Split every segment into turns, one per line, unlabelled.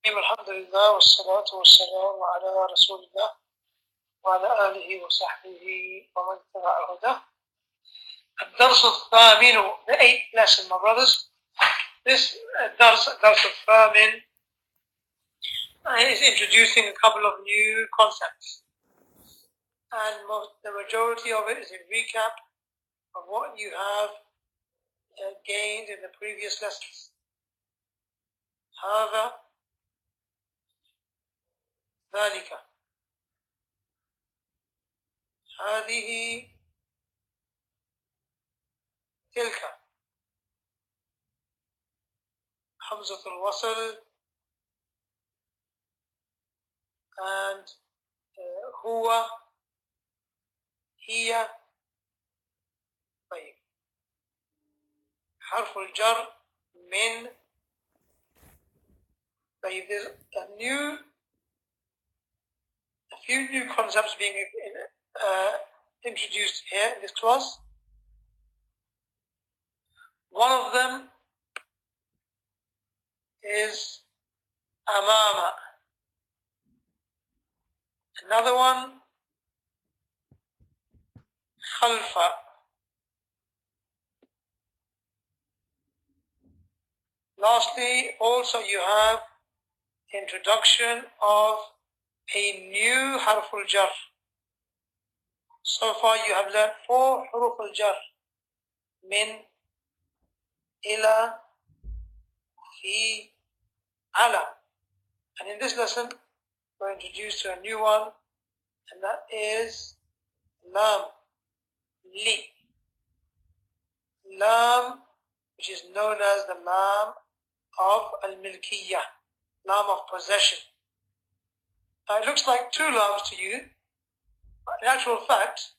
الحمد لله والصلاة والسلام على رسول الله وعلى آله وصحبه ومن تبع هداه. الدرس الثامن, the 8th lesson, my brothers. This الدرس الثامن is introducing a couple of new concepts, and the majority of it is a recap of what you have gained in the previous lessons. هذا ذلك هذه تلك حمزة الوصل and هو هي. طيب, حرف الجر من. طيب, there's a few new concepts being introduced here in this class. One of them is أمام. Another one, خلف. Lastly, also you have introduction of a new حرف الجر. So far you have learned 4 حروف الجر. من, إلى, في, على. And in this lesson we're introduced to a new one, and that is lam, li. Lam, which is known as the lam of al-milkiyah, lam of possession. Now it looks like 2 lams to you, but in actual fact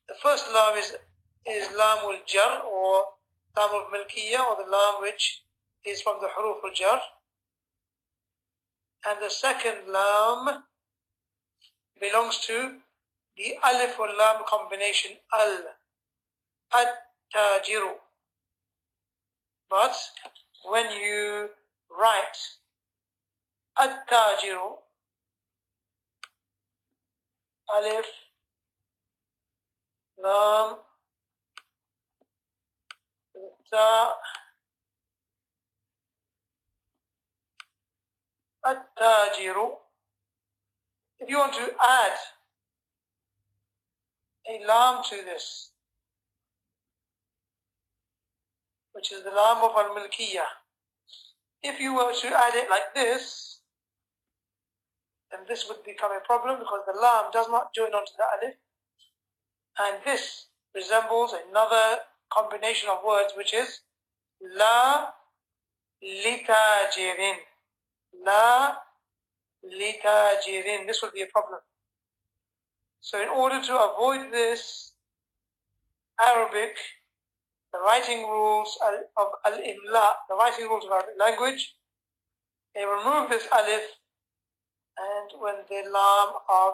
the first lam is lam al-jar, or lam al-milkiyah, or the lam which is from the huruf al-jar. And the second lam belongs to the alif or lam combination al, at-tajiru. But when you write at-tajiru, alif, lam, ta, at-tajiru. If you want to add a lam to this, which is the lam of al-milkiyah, if you were to add it like this, then this would become a problem, because the lam does not join onto the alif, and this resembles another combination of words, which is la litajirin. La litajirin. This would be a problem. So in order to avoid this, Arabic, the writing rules of al-imla, the writing rules of Arabic language, they remove this alif, and when the lam of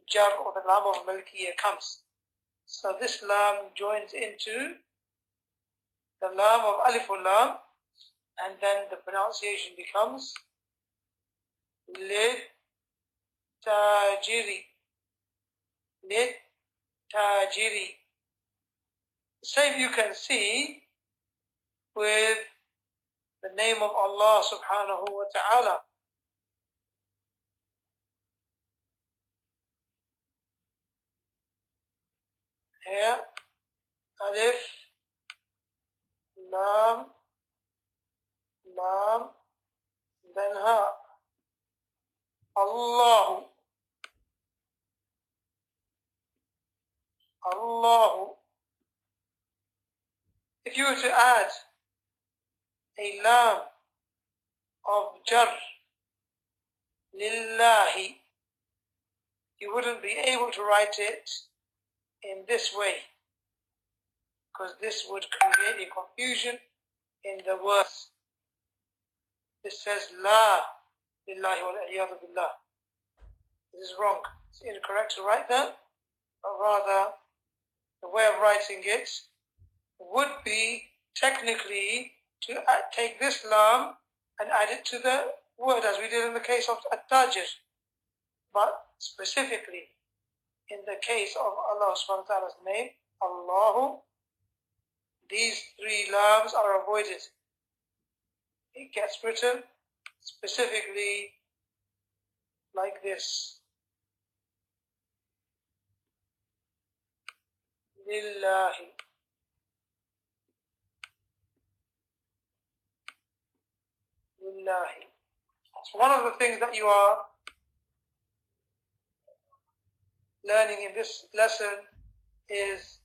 jar or the lam of milkiyah comes, so this lam joins into the lam of alif or lam, and then the pronunciation becomes lit tajiri. Lit tajiri. The same you can see with the name of Allah subhanahu wa ta'ala. Here, alif, lam, lam, then ha. Allahu. Allahu. If you were to add a lam of jar, lillahi, you wouldn't be able to write it in this way, because this would create a confusion in the words. This says la lillahi wal iyadu billah. This is wrong. It's incorrect to write that, but rather the way of writing it would be technically to take this lam and add it to the word as we did in the case of At-Tajir, but specifically in the case of Allah subhanahu wa ta'ala's name, Allahu, these three lams are avoided. It gets written specifically like this. Lillahi. Lillahi. So one of the things that you are learning in this lesson is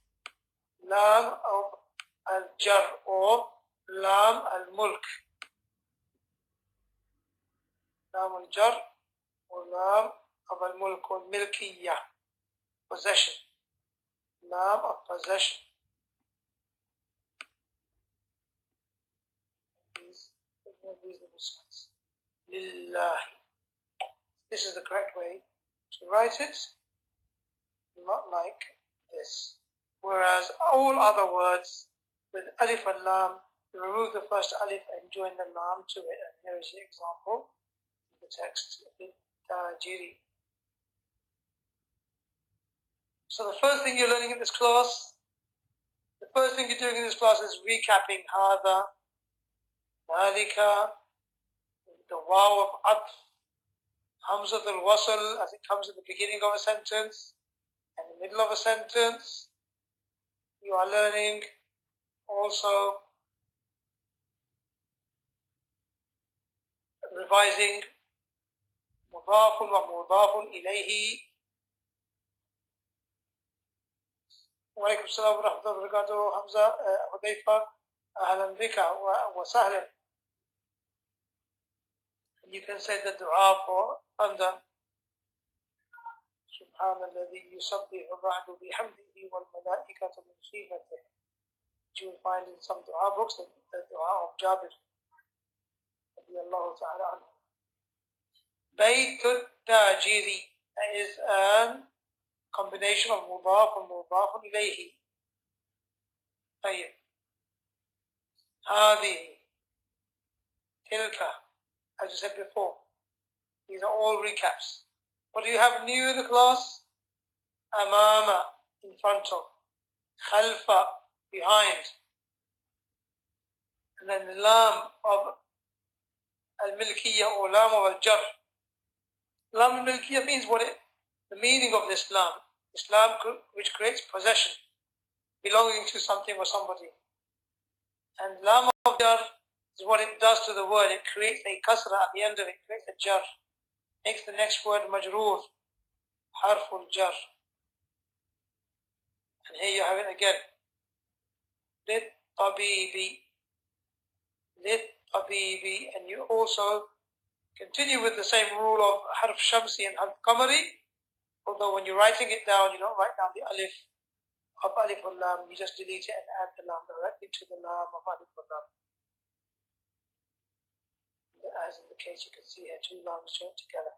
lam of al-jar or lam al-mulk. Lam al-jar or lam of al-mulk or milkiyya, possession. Lam of possession. These little signs. Lillahi. This is the correct way to write it, not like this. Whereas all other words with alif and lam, you remove the first alif and join the lam to it. And here is the example in the text. Tajiri. So the first thing you're learning in this class, the first thing you're doing in this class is recapping hada, dhalika, the waw of atf, hamzat al-wasl as it comes at the beginning of a sentence and the middle of a sentence. You are learning also revising mudafun wa mudafun ilayhi. Wa alaikum assalam wa rahmatullahi wa barakatuh. Hamza, Hudayfa, ahlan bika wa sahlan. You can say the dua for under سبحان الذي يسبح الرعد بحمده والملائكة من خيفته. You will find in some dua books the dua of Jabir رضي الله تعالى عنه. بيت التاجر, that is a combination of مضاف ومضاف إليه. طيب هذه تلك, as you said before, these are all recaps. What do you have new in the class? Amama, in front of. Khalfa, behind. And then the lam of al-milkiyya or lam of al-jar. Lam al-milkiyya means the meaning of this lam. Islam which creates possession, belonging to something or somebody. And lam of jar is what it does to the word. It creates a kasra at the end of it, creates a jar. Makes the next word majroor, harful jar. And here you have it again. Lit tabibi. And you also continue with the same rule of harf shamsi and harf qamari. Although when you're writing it down, you don't write down the alif of alif or lam. You just delete it and add the lam directly to the lam of alif or lam. As in the case you can see here, two lams joined together.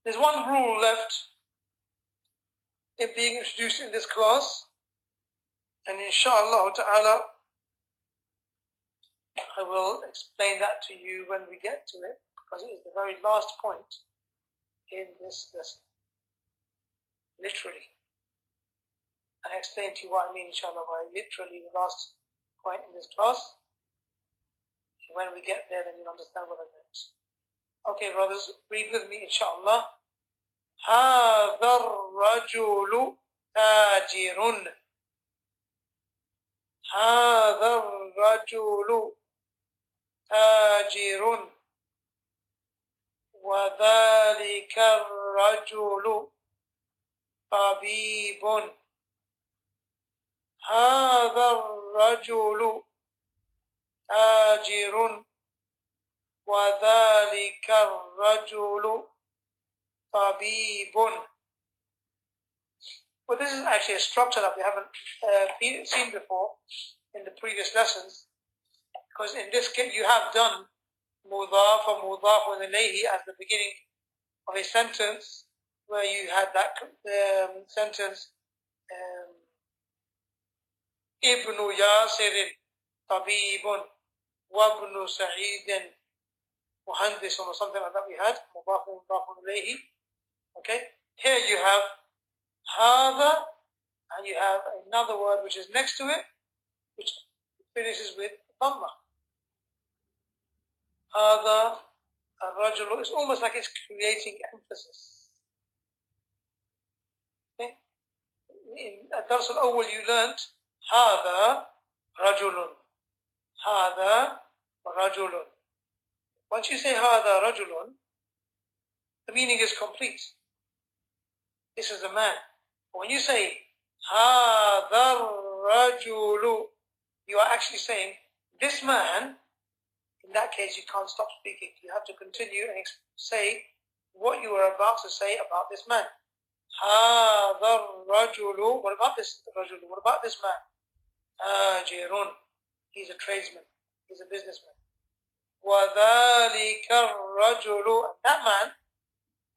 There's one rule left in being introduced in this class, and inshallah ta'ala I will explain that to you when we get to it, because it is the very last point in this lesson. Literally. And I explain to you what I mean inshallah by literally the last point in this class. When we get there, then you'll understand what I meant. Okay, brothers, read with me, inshallah. هذا الرجل تاجر. هذا الرجل تاجر. وذلك الرجل طبيب. هذا الرجل تاجر. وذلك الرجل طبيب. Well, this is actually a structure that we haven't seen before in the previous lessons, because in this case you have done mudaf or mudaf ilayhi as the beginning of a sentence, where you had that sentence Ibnu Yasirin طبيب وابن سعيد مهندس or something like that we had مضاف مضاف إليه. Okay, here you have هذا and you have another word which is next to it which finishes with ضمة. هذا الرجل is almost like it's creating emphasis. Okay? In الدرس الأول you learned هذا رجل هذا رجل. Once you say هذا رجل, the meaning is complete. This is a man. When you say هذا الرجل, you are actually saying this man. In that case, you can't stop speaking. You have to continue and say what you were about to say about this man. هذا الرجل. What about this رجل? What about this man? تاجر. He's a tradesman. He's a businessman. وذلك الرجل. And that man,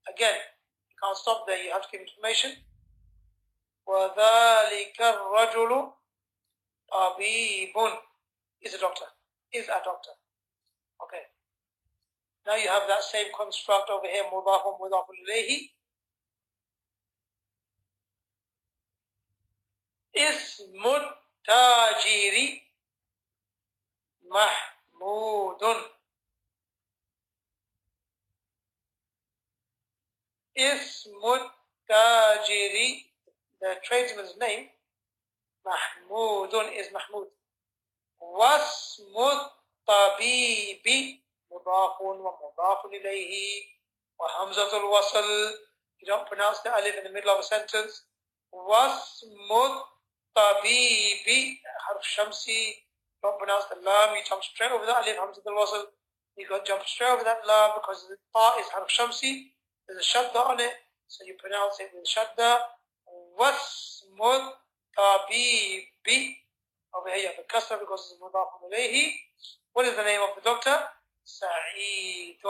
again, you can't stop there. You have to give information. وذلك الرجل طبيب. Is a doctor. Is a doctor. Okay. Now you have that same construct over here. مضاف مضاف إليه. اسم التاجر محمود. اسم التاجر, the tradesman's name, محمود is Mahmud. واسم الطبيب مضاف ومضاف إليه وهمزة الوصل. You don't pronounce the alif in the middle of a sentence. واسم الطبيب حرف شمسي. Don't pronounce the lam. You jump straight over the alif, همزة الوصل. You got to jump straight over that lam because the ta is حرف شمسي. There's a shadda on it, so you pronounce it with shadda. واسم الطبيب. Over here you have the kasra because it's مضاف إليه. What is the name of the doctor? سعيد.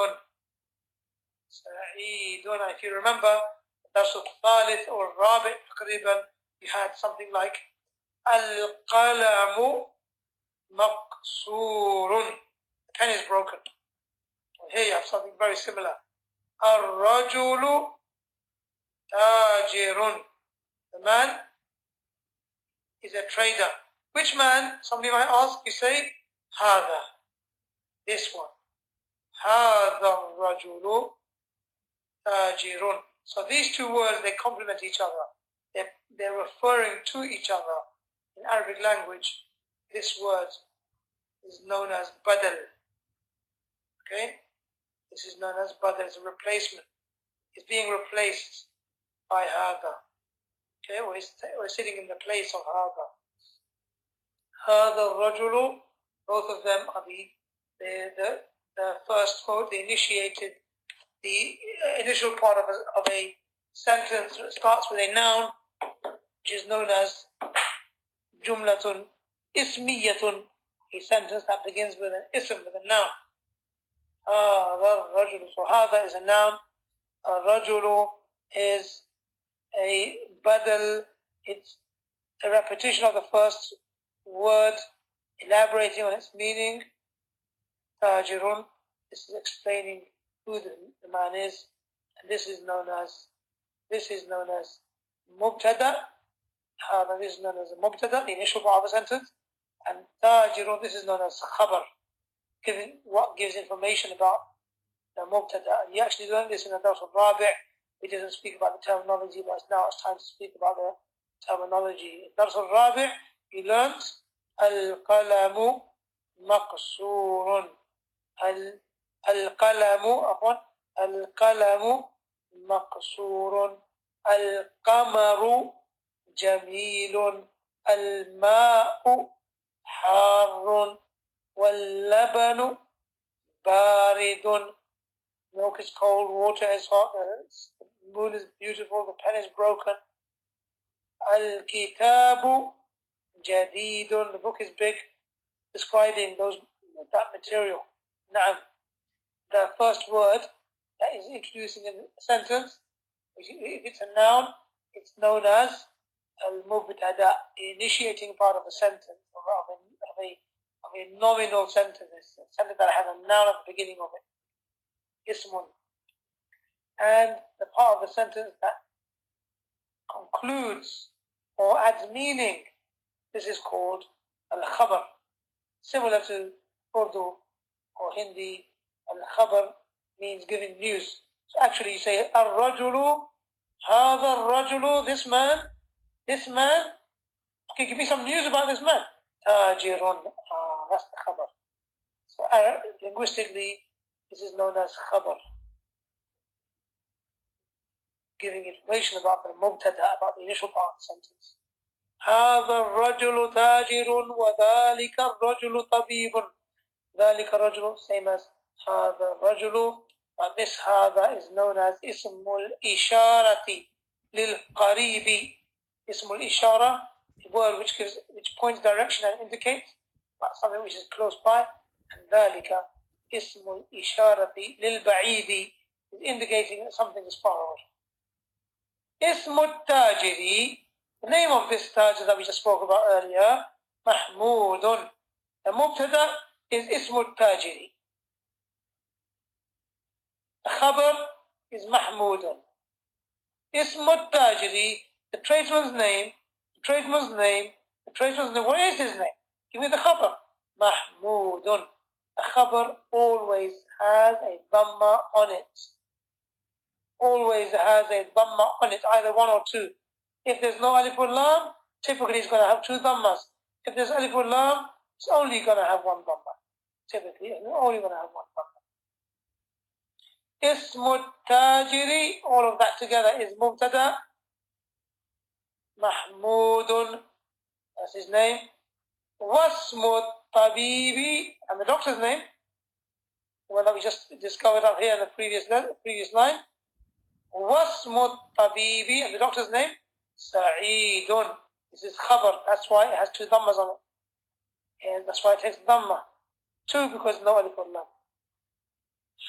سعيد. If you remember, الدرس الثالث or الرابع تقريبا, you had something like القلم مكسور. The pen is broken. And here you have something very similar. الرجل تاجر. The man is a trader. Which man? Somebody might ask. You say هذا. This one. هذا الرجل تاجر. So these two words, they complement each other. They're referring to each other. In Arabic language, this word is known as badal. Okay? This is known as badal. It's a replacement. It's being replaced by hada. Okay? We're sitting in the place of hada. هذا الرجل, both of them are the first quote, the initial part of a sentence that starts with a noun, which is known as jumlatun ismiyatun, a sentence that begins with an ism, with a noun. هذا الرجل. So هذا is a noun. الرجل is a badal. It's a repetition of the first word, elaborating on its meaning. Tajirun, this is explaining who the man is, and this is known as mubtada. This is known as a mubtada, the initial part of a sentence, and tajirun, this is known as khabar, what gives information about the mubtada. And you actually learn this in the dars al-rabi'. We didn't speak about the terminology, but now it's time to speak about the terminology. In dars al-rabi' you learned al-qalamu maqsurun. القلم مقصور. القمر جميل. الماء حار. واللبن بارد. Milk is cold, water is hot, the moon is beautiful, the pen is broken. الكتاب جديد. The book is big, describing that material. Now, the first word that is introducing a sentence, if it's a noun, it's known as al-mubtada, the initiating part of a sentence, or of a nominal sentence, a sentence that has a noun at the beginning of it. Ismun. And the part of the sentence that concludes or adds meaning, this is called al-khabar. Similar to Urdu or Hindi, al-khabar means giving news. So actually you say, al-rajulu, hadha al-rajulu, this man, okay, give me some news about this man. Tajirun, that's the khabar. So linguistically, this is known as khabar. Giving information about the mubtada, about the initial part of the sentence. هذا الرجل تاجر وذلك الرجل طبيب. ذلك الرجل, same as هذا الرجل, but this هذا is known as اسم الإشارة للقريب. اسم الإشارة, a word which points direction and indicates about something which is close by. And ذلك اسم الإشارة للبعيد, is indicating that something is far away. اسم التاجر, the name of this tajir that we just spoke about earlier, Mahmudun. The mubtada is Ismul Tajiri. The khabar is Mahmudun. Ismul Tajiri, the tradesman's name, what is his name? Give me the khabar. Mahmudun. The khabar always has a dhamma on it. Always has a dhamma on it, either one or two. If there's no alif or lam, typically it's going to have two dhammas. If there's alif or lam, it's only going to have one dhamma. Typically, it's only going to have one dhamma. Ismut tajiri, all of that together is mubtada. Mahmudun, that's his name. Wasmut tabibi, and the doctor's name, one that we just discovered up here in the previous line. Wasmut tabibi, and the doctor's name, Sa'idun. This is khabar, that's why it has two dhammas on it. And that's why it takes dhamma. Two, because no alif or lam.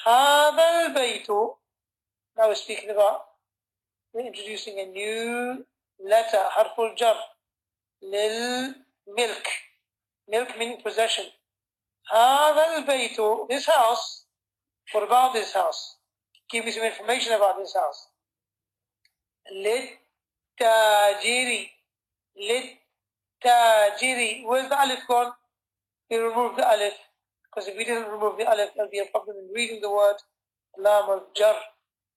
Hadha al-baytu. Now we're speaking about, we're introducing a new letter, harful jar. Lil milk. Milk meaning possession. Hadha al-baytu. This house. What about this house? Give me some information about this house. Lit tajiri. Where's the alif gone? We removed the alif, because if we didn't remove the alif, there'll be a problem in reading the word. Lam al-jar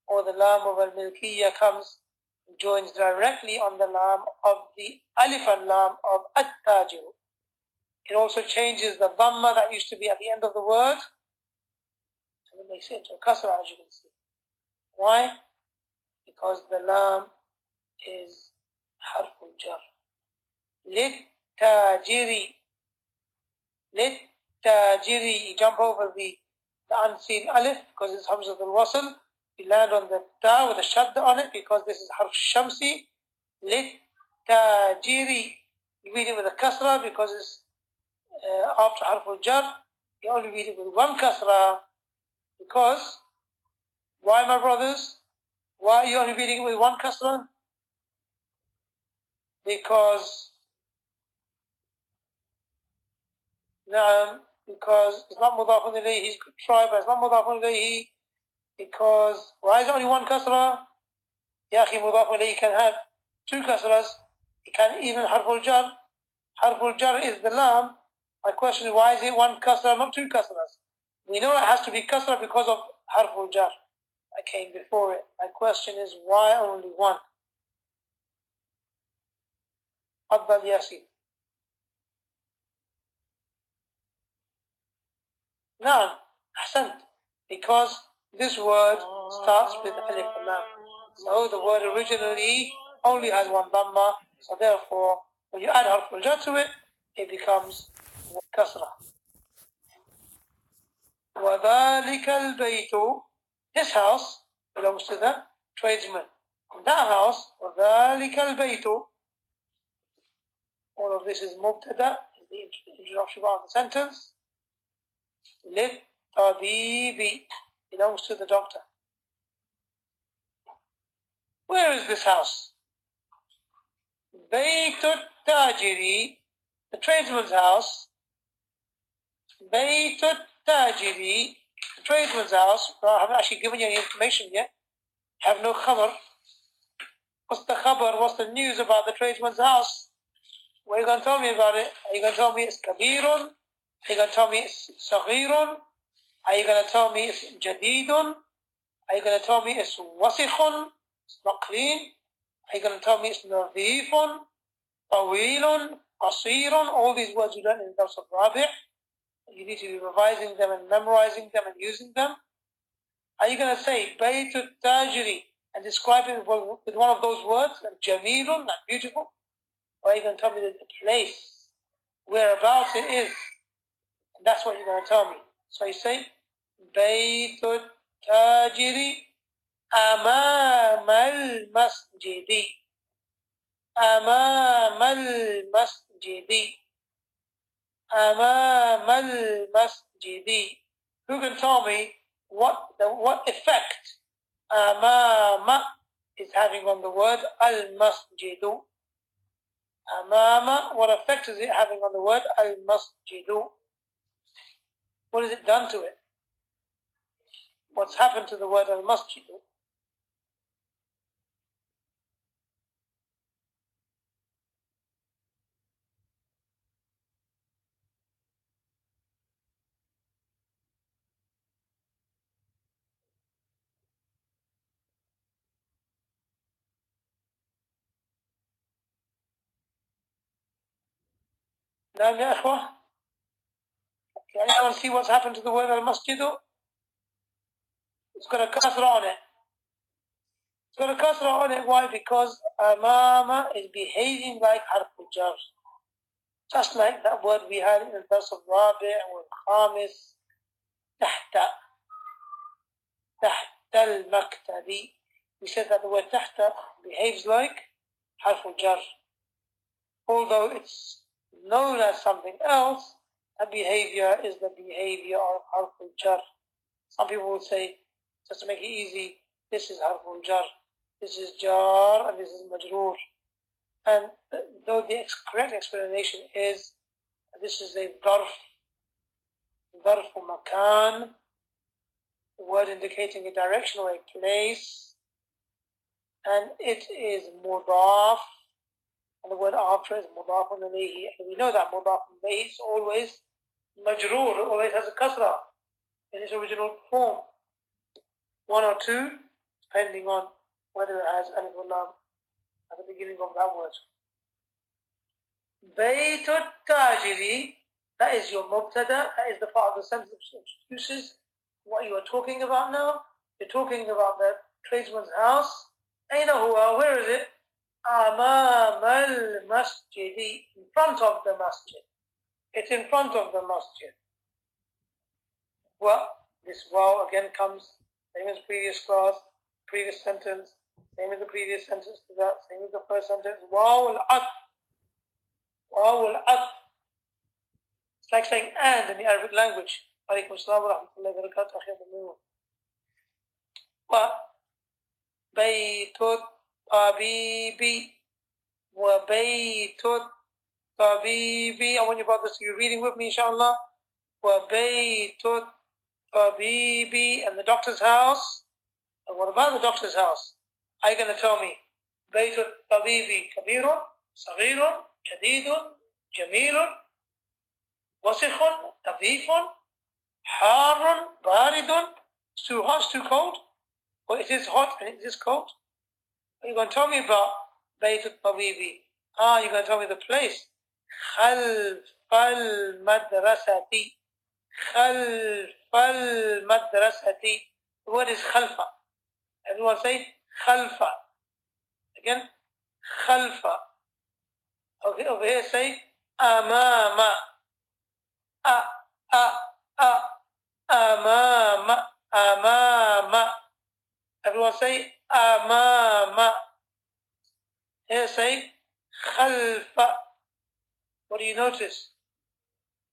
or the lam of al-milkiyya comes and joins directly on the lam of the alif and lam of at-tajir. It also changes the dhamma that used to be at the end of the word, and it makes it into a kasra, as you can see. Why? Because the lam is harful jar. Lit-tajiri. Lit-tajiri. You jump over the unseen alif because it's hamza al-wasl. You land on the ta with a shadda on it because this is harf shamsi. Lit-tajiri. You read it with a kasra because it's after harful jar. You only read it with one kasra because, why, my brothers? Why are you only reading it with one kasra? Because it's not mudafun ilayhi, he's good try, but it's not mudafun ilayhi, because why is there only one kasra? Ya akhi, mudafun ilayhi can have two kasras, it can even harful jar. Harful jar is the lam. My question is, why is it one kasra, not two kasras? We know it has to be kasra because of harful jar that came before it. My question is, why only one? Abdal Yasin. Naam, ahsant. Because this word starts with alif and lam. So the word originally only has one dhamma. So therefore, when you add harful jar to it, it becomes kasra. وَذَلِكَ الْبَيْتُ. This house belongs to the tradesman. And that house, وَذَلِكَ الْبَيْتُ. All of this is mubtada, is the introduction of the sentence. Lit-tabibi, belongs to the doctor. Where is this house? Baytut tajiri, the tradesman's house. Bayt al-Tajiri, the tradesman's house. I haven't actually given you any information yet. Have no khabar. What's the khabar? What's the news about the tradesman's house? What are you going to tell me about it? Are you going to tell me it's kabirun? Are you going to tell me it's saghirun? Are you going to tell me it's jadidun? Are you going to tell me it's wasikhun? It's not clean. Are you going to tell me it's nadhifun, tawilun, qasirun? All these words you learn in the Dars of Rabi'. You need to be revising them and memorizing them and using them. Are you going to say Baytul Tajiri and describe it with one of those words, Jamilun, not beautiful? Or are you going to tell me the place, whereabouts it is? And that's what you're going to tell me. So you say Baytul Tajiri Amam al-Masjidi. Amam al-Masjidi. Amam al-Masjidi. Who can tell me what effect Amama is having on the word al-Masjidu? Amama, what effect is it having on the word al-Masjidu? What has it done to it? What's happened to the word al-Masjidu? Now, ya ikhwah, can anyone see what's happened to the word al-Masjidu? It's got a kasra on it. It's got a kasra on it. Why? Because amama is behaving like harf al-jar. Just like that word we had in the Dars of Rabi' or Khamis, tahta. Tahta al-Maktabi. We said that the word tahta behaves like harf al-jar. Although it's known as something else, that behavior is the behavior of harf al-jar. Some people would say, just to make it easy, this is harf al-jar, this is jar, and this is majroor. And though the correct explanation is, this is a darf makan, the word indicating a direction or a place, and it is mudaf, and the word after is mudaf ilayhi. And we know that mudaf ilayhi is always majroor, it always has a kasra in its original form. One or two, depending on whether it has alif or lam at the beginning of that word. Baytul Tajiri, that is your mubtada, that is the part of the sentence that introduces what you are talking about now. You're talking about the tradesman's house. Aina huwa, where is it? Amam al-Masjidi, in front of the masjid. It's in front of the masjid. Well, this waw again comes, same as previous class, previous sentence, same as the previous sentence to that, same as the first sentence. Waw al-Atf. Waw al-Atf. It's like saying and in the Arabic language. Alaykum as-salam wa rahmatullahi wa barakatuh. Wa baytut tabibi wa baytut tabibi. I want you brothers to be reading with me, inshallah. Wa baytut tabibi, and the doctor's house. And what about the doctor's house? Are you going to tell me baytut tabibi kabirun, saghirun, jadidun, jamilun, wasikhun, tadifun, harun, baridun? It's too hot, it's too cold? Or it is hot and it is cold? Are you going to tell me about baytut tabibi? You're going to tell me the place. Khalf al-madrasati. Khalf al-madrasati. The word is khalfa. Everyone say khalfa. Again, khalfa. Okay, over here say amama. Amama. Amama. Everyone say amama. Here say khalfa. What do you notice?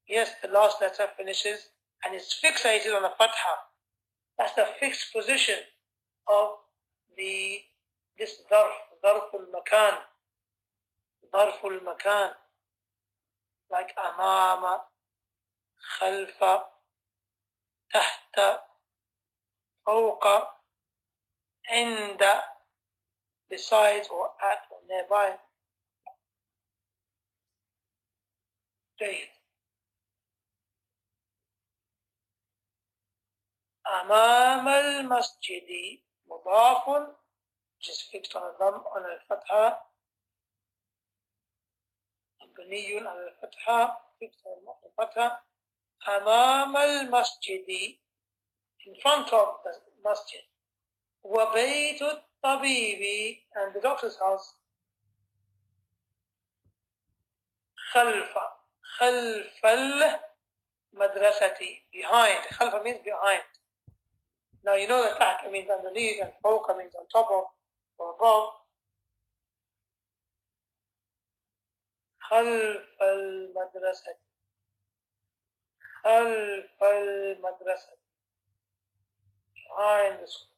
Yes, the last letter finishes and is fixated on a fatha. That's the fixed position of this darful makan. Darful makan. Like amama, خلف, تحت, فوق, عند, besides or at or nearby. جيد. أمام المسجد مضاف, just fixed on a ضم on الفتحة, مبني على الفتحة, fixed on الفتحة. أمام المسجد, in front of the masjid. وبيت الطبيب, and the doctor's house. خلف المدرسة, behind. خلف means behind. Now you know that تحت means underneath and فوق means on top of or above. خلف المدرسة, خلف المدرسة, behind the school.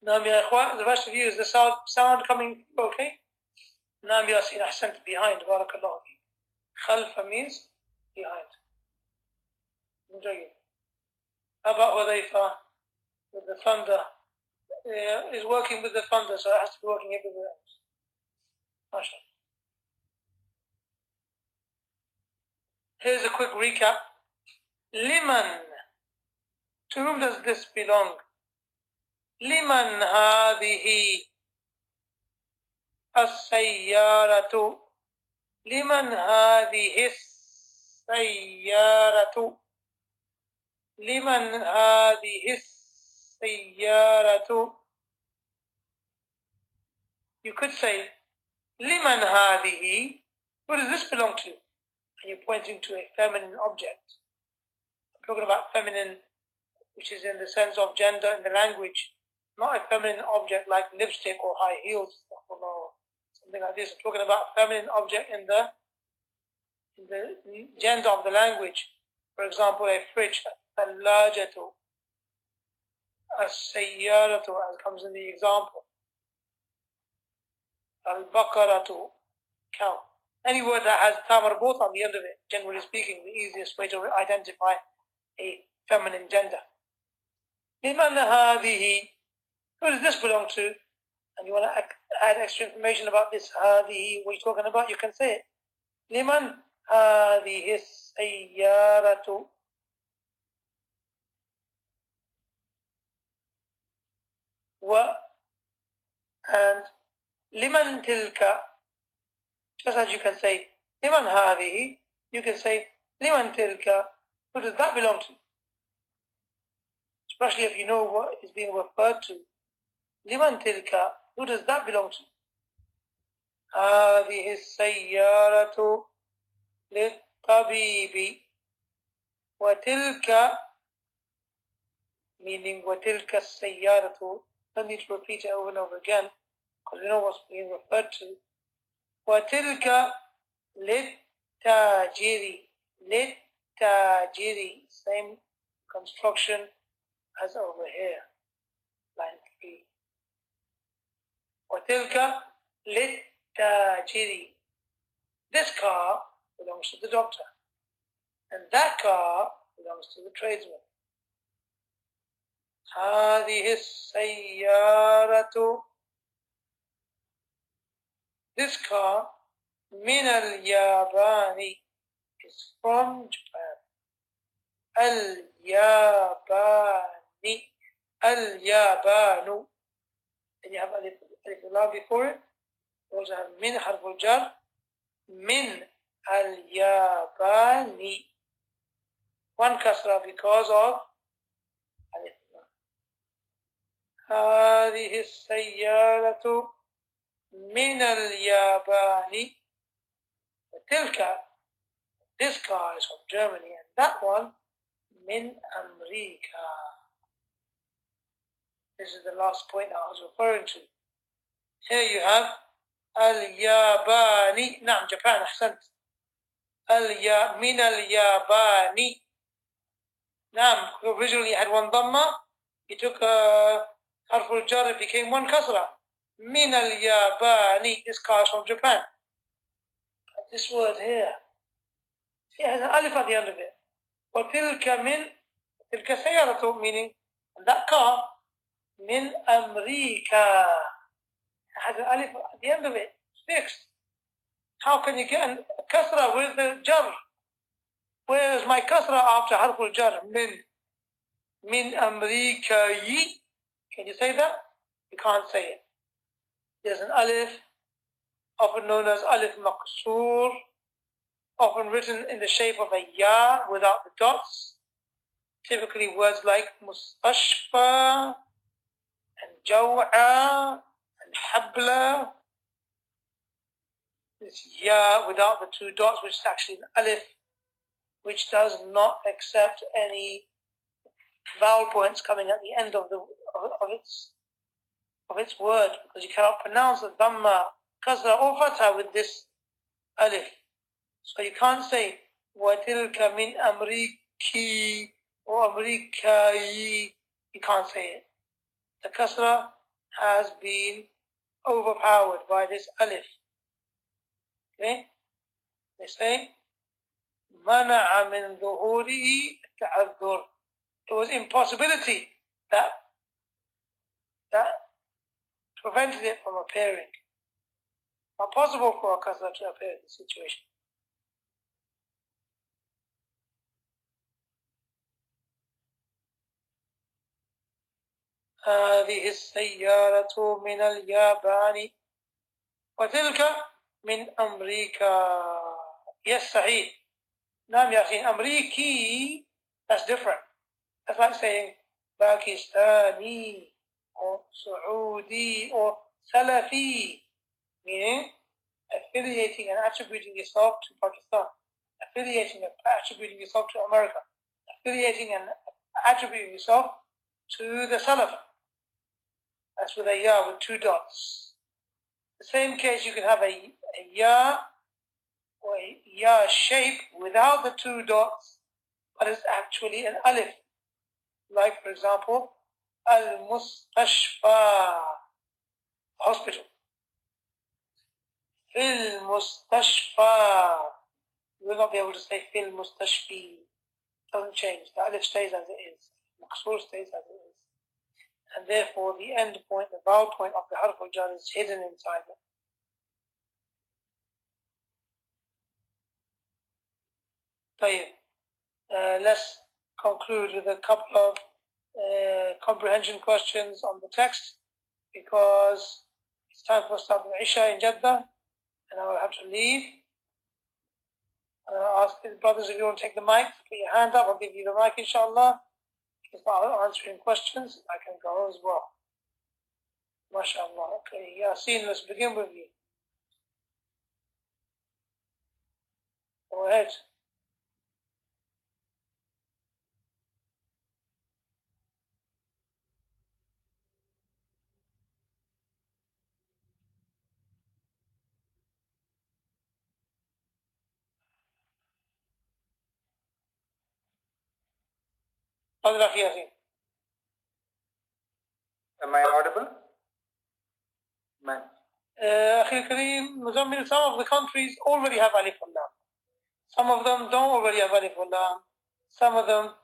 نعم يا إخوان, the rest of you, is the sound coming okay? نعم ياسين, أحسنت, behind, بارك الله فيك. خلف means behind. جيد. About Hudayfa with the thunder, is working with the thunder, so it has to be working everywhere else. MashaAllah. Here's a quick recap. Liman, to whom does this belong? Liman هذه السيارة, liman هذه السيارة, liman هذه السيارة. You could say liman هذه, who does this belong to? And you're pointing to a feminine object. I'm talking about feminine, which is in the sense of gender in the language, not a feminine object like lipstick or high heels or something like this. I'm talking about a feminine object in the gender of the language. For example, a fridge, الثلاجة, السيارة, as comes in the example, البقرة, cow. Any word that has ta marbut on the end of it, generally speaking, the easiest way to identify a feminine gender. لمن هذه, who does this belong to? And you want to add extra information about this هذه, what you're talking about, you can say it. لمن هذه السيارة. And لمن تلك, just as you can say لمن هذه, you can say لمن تلك, who does that belong to? Especially if you know what is being referred to. لمن تلك, who does that belong to? هذه السيارة للطبيب, وتلك, meaning وتلك السيارة, don't need to repeat it over and over again because we know what's being referred to. وتلك للتاجر, للتاجر, same construction as over here, line 3. وتلك للتاجر, this car belongs to the doctor and that car belongs to the tradesman. هذه السيارة, this car, من اليابان, is from Japan. الياباني, اليابان, and you have alif lam before it. You also have min harf al-jar, min الياباني, one kasra because of alif lam. هذه السيارة من اليابان, وتلك, this car is from Germany and that one من أمريكا. This is the last point I was referring to. Here you have الياباني. نعم جابان، أحسنت. من اليابان. نعم, originally it had one dhamma. He took harf al-jar, it became one kasra. من الياباني. This car is from Japan. This word here, it has an alif at the end of it. وتلك من, تلك سيارة, meaning that car, من أمريكا. It has an alif at the end of it. Fixed. How can you get a kasra with the jar? Where is my kasra after harf al-jar? Min Amrikayi. Can you say that? You can't say it. There's an alif, often known as alif maqsoor, often written in the shape of a ya without the dots. Typically words like mustashfa and jaw'a and habla. This ya without the two dots, which is actually an alif, which does not accept any vowel points coming at the end of its word, because you cannot pronounce the dhamma, kasra or fatha with this alif. So you can't say وَتِلْكَ مِنْ أَمْرِكِي or أَمْرِكَي. You can't say it. The kasra has been overpowered by this alif. Okay? They say مَنَعَ مِنْ ظُهُورِهِ التَّعَذُّرِ. It was impossibility that prevented it from appearing. Not possible for a kasra to appear in this situation. هذه السيارة من اليابان وتلك من أمريكا. Yes, صحيح. نعم يا أخي, أمريكي, that's different. That's like saying Pakistani or Saudi or Salafi, meaning affiliating and attributing yourself to Pakistan, affiliating and attributing yourself to America, affiliating and attributing yourself to the Salaf. That's with a ya with two dots. The same case, you can have a ya or a ya shape without the two dots, but it's actually an alif. Like, for example, al-mustashfa, hospital. Fil mustashfa. You will not be able to say fil mustashfi. Doesn't change. The alif stays as it is. Maqsoor stays as it is. And therefore, the end point, the vowel point of the harf al-jar is hidden inside it. Let's conclude with a couple of comprehension questions on the text, because it's time for start the Isha in Jeddah and I will have to leave. I'll ask the brothers if you want to take the mic, put your hand up, I'll give you the mic inshallah. If I'm answering questions, I can go as well. MashaAllah. Okay, Yasin, let's begin with you. Go ahead.
Am I audible?
Akhi Kareem, Muzammil, some of the countries already have alif and lam. Some of them don't already have alif and lam. Some of them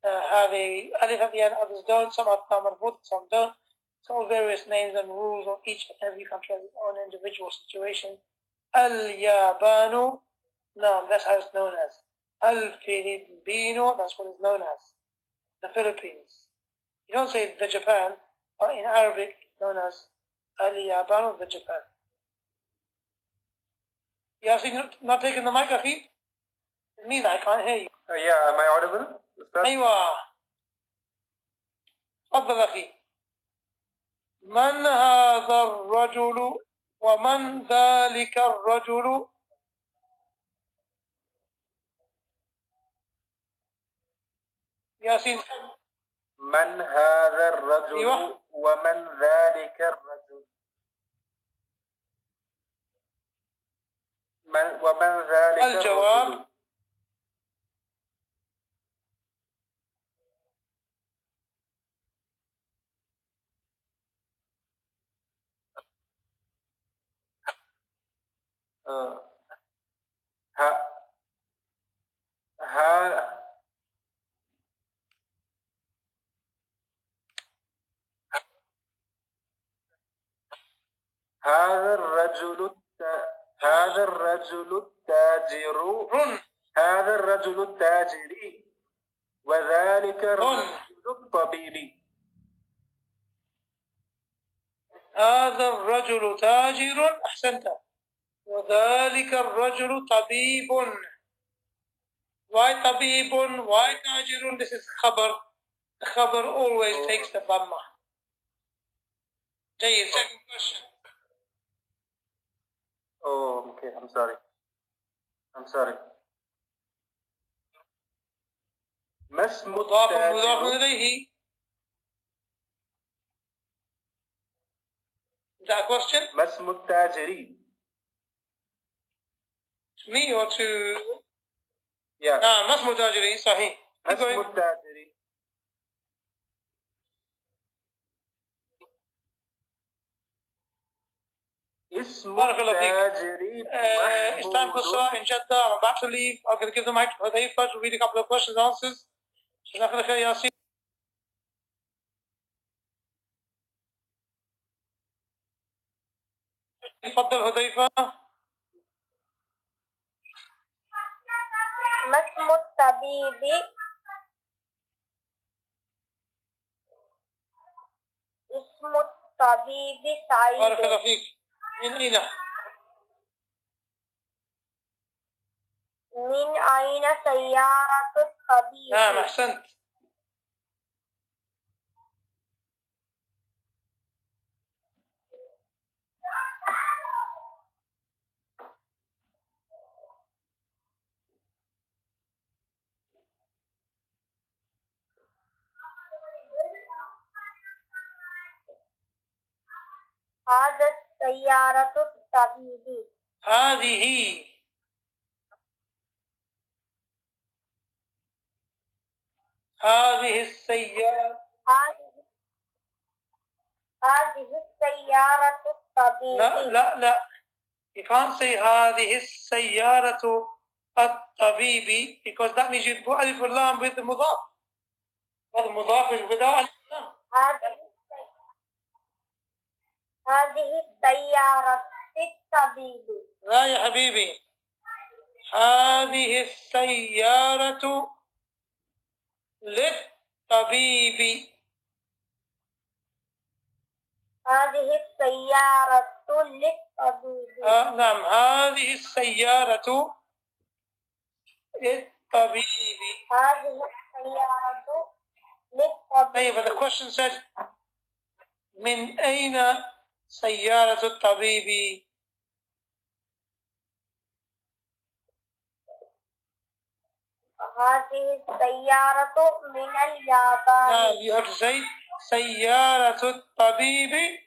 have a alif at the end, others don't. Some have marboot, some don't. So various names and rules of each and every country has its own individual situation. Al-Yabanu, no, that's how it's known as. Al-Filipino, that's what it's known as. The Philippines. You don't say the Japan, but in Arabic it's known as Al-Yabanu, the Japan. Yasin, not taking the mic, Akhi? It means I can't hear you.
Yeah, am I audible?
أيوة. تفضل أخي. من هذا الرجل ومن ذلك الرجل؟ ياسين.
من هذا الرجل ومن ذلك الرجل؟ ومن ذلك
الجواب
الرجل ها ها هذا الرجل هذا الرجل التاجر هذا الرجل التاجر وذلك الرجل الطبيب
هذا الرجل تاجر أحسنت وذلك الرجل طبيب. Why طبيب? Why تاجر? This is خبر. The خبر always takes the ضمة. جيد. Second question.
Oh, okay. I'm sorry. ما اسم
مضاف
التاجر
إليه. Is that a question?
ما اسم التاجر
To me or to...
Yeah.
ما اسم تاجري صحيح.
ما اسم التاجر اسم التاجر
It's time for Salah in Jeddah. I'm about to leave. I'm going to give the mic to Hudayfa to read a couple of questions and answers. جزاك الله خير ياسين. تفضل هديفة.
ما اسم الطبيب؟ اسم الطبيب سعيد.
بارك الله فيك. من أين؟
من أين سيارة الطبيب؟
نعم أحسنت.
هذا سيارة الطبيب.
هذه السيارة.
هذه السيارة الطبيب.
لا you can't say هذه السيارة الطبيب because that means you put ألف واللام with the مضاف. But the مضاف is without ألف واللام.
هذه السيارة الطبيب.
لا يا حبيبي هذه السيارة للطبيب.
هذه السيارة للطبيب.
نعم هذه السيارة للطبيب.
هذه السيارة للطبيب.
طيب the question said من أين سيارة الطبيب؟
هذه السيارة من اليابان.
you have to say سيارة الطبيب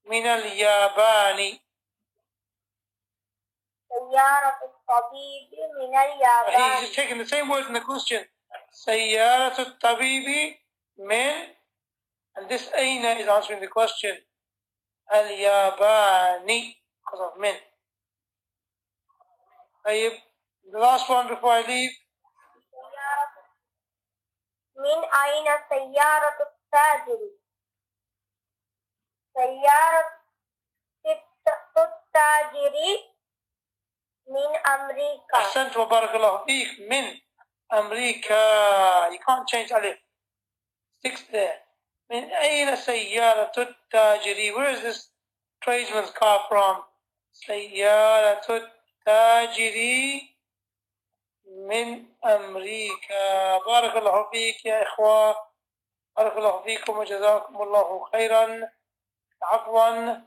من اليابان.
سيارة الطبيب من اليابان.
He's just taking the same words in the question. سيارة الطبيب من, and this أين is answering the question. الياباني because of من. طيب the last one before I leave.
من أين سيارة التاجر؟ سيارة التاجر من أمريكا.
أحسنت وبارك الله فيك. من أمريكا. You can't change ألف. Sticks there. من أين سيارة التاجر? Where is this tradesman's car from? سيارة التاجر من أمريكا. بارك الله فيك يا إخوة. بارك الله فيكم وجزاكم الله خيرا. عفوا.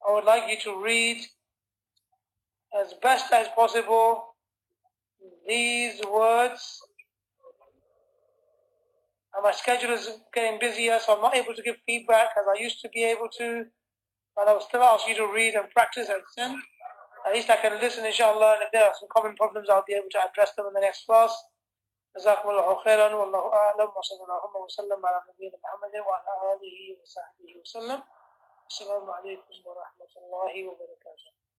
I would like you to read as best as possible these words. And my schedule is getting busier, so I'm not able to give feedback as I used to be able to. But I will still ask you to read and practice and send At least I can listen, inshallah, and if there are some common problems, I'll be able to address them in the next class. جزاكم الله خيرا والله أعلم وصلى الله وسلم على نبينا محمد وعلى آله وصحبه وسلم. السلام عليكم ورحمة الله وبركاته.